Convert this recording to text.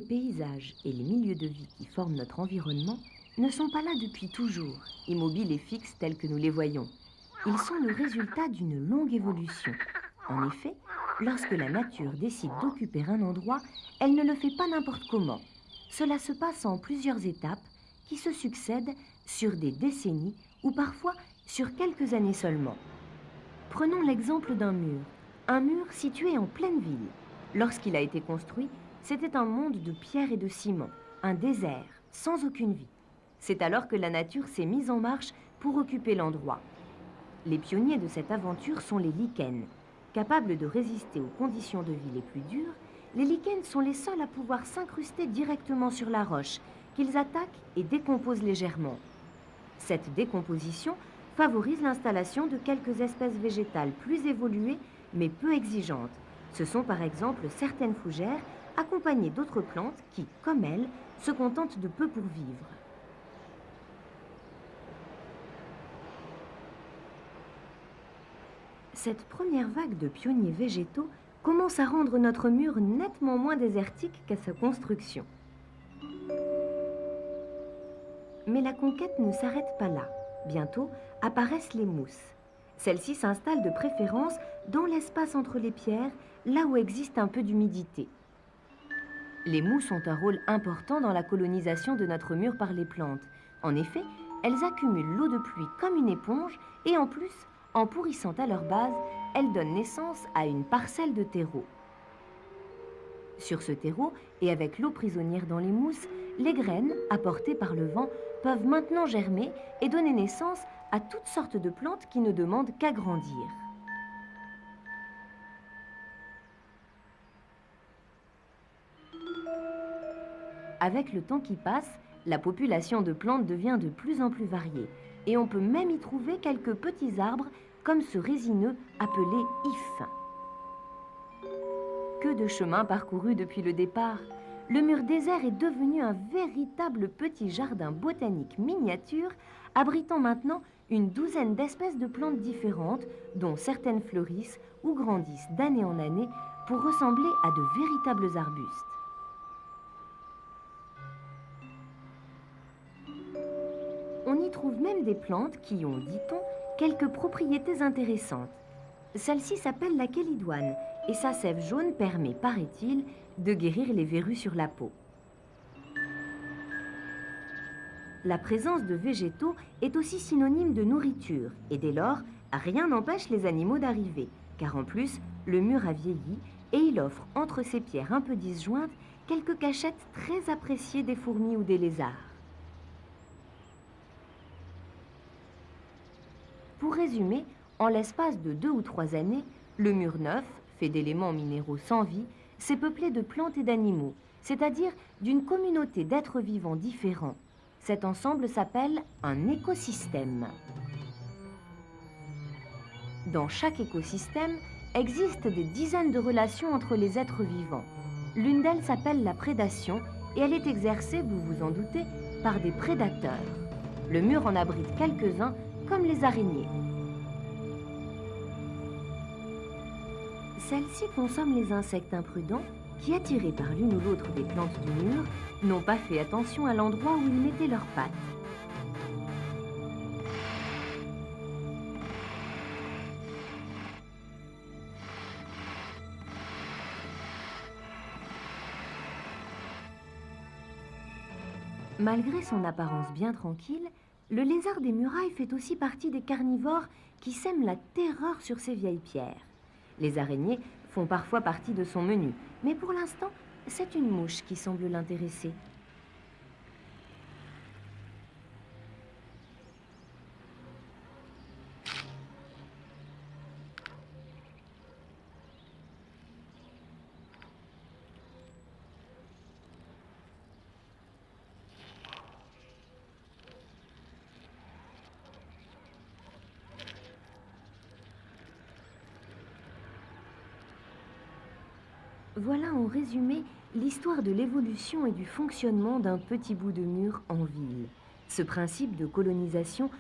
les paysages et les milieux de vie qui forment notre environnement ne sont pas là depuis toujours, immobiles et fixes tels que nous les voyons. Ils sont le résultat d'une longue évolution. En effet, lorsque la nature décide d'occuper un endroit, elle ne le fait pas n'importe comment. Cela se passe en plusieurs étapes qui se succèdent sur des décennies ou parfois sur quelques années seulement. Prenons l'exemple d'un mur situé en pleine ville. Lorsqu'il a été construit, c'était un monde de pierre et de ciment, un désert, sans aucune vie. C'est alors que la nature s'est mise en marche pour occuper l'endroit. Les pionniers de cette aventure sont les lichens. Capables de résister aux conditions de vie les plus dures, les lichens sont les seuls à pouvoir s'incruster directement sur la roche, qu'ils attaquent et décomposent légèrement. Cette décomposition favorise l'installation de quelques espèces végétales plus évoluées mais peu exigeantes. Ce sont par exemple certaines fougères accompagnées d'autres plantes qui, comme elles, se contentent de peu pour vivre. Cette première vague de pionniers végétaux commence à rendre notre mur nettement moins désertique qu'à sa construction. Mais la conquête ne s'arrête pas là. Bientôt apparaissent les mousses. Celles-ci s'installent de préférence dans l'espace entre les pierres, là où existe un peu d'humidité. Les mousses ont un rôle important dans la colonisation de notre mur par les plantes. En effet, elles accumulent l'eau de pluie comme une éponge et en plus, en pourrissant à leur base, elles donnent naissance à une parcelle de terreau. Sur ce terreau, et avec l'eau prisonnière dans les mousses, les graines, apportées par le vent, peuvent maintenant germer et donner naissance à toutes sortes de plantes qui ne demandent qu'à grandir. Avec le temps qui passe, la population de plantes devient de plus en plus variée et on peut même y trouver quelques petits arbres comme ce résineux appelé if. Que de chemin parcouru depuis le départ! Le mur désert est devenu un véritable petit jardin botanique miniature, abritant maintenant une douzaine d'espèces de plantes différentes, dont certaines fleurissent ou grandissent d'année en année pour ressembler à de véritables arbustes. On y trouve même des plantes qui ont, dit-on, quelques propriétés intéressantes. Celle-ci s'appelle la chélidoine et sa sève jaune permet, paraît-il, de guérir les verrues sur la peau. La présence de végétaux est aussi synonyme de nourriture et dès lors, rien n'empêche les animaux d'arriver, car en plus, le mur a vieilli et il offre entre ses pierres un peu disjointes quelques cachettes très appréciées des fourmis ou des lézards. Pour résumer, en l'espace de 2 ou 3 années, le mur neuf, fait d'éléments minéraux sans vie, s'est peuplé de plantes et d'animaux, c'est-à-dire d'une communauté d'êtres vivants différents. Cet ensemble s'appelle un écosystème. Dans chaque écosystème existent des dizaines de relations entre les êtres vivants. L'une d'elles s'appelle la prédation et elle est exercée, vous vous en doutez, par des prédateurs. Le mur en abrite quelques-uns, comme les araignées. Celles-ci consomment les insectes imprudents qui, attirés par l'une ou l'autre des plantes du mur, n'ont pas fait attention à l'endroit où ils mettaient leurs pattes. Malgré son apparence bien tranquille, le lézard des murailles fait aussi partie des carnivores qui sèment la terreur sur ces vieilles pierres. Les araignées font parfois partie de son menu, mais pour l'instant, c'est une mouche qui semble l'intéresser. Voilà en résumé l'histoire de l'évolution et du fonctionnement d'un petit bout de mur en ville. Ce principe de colonisation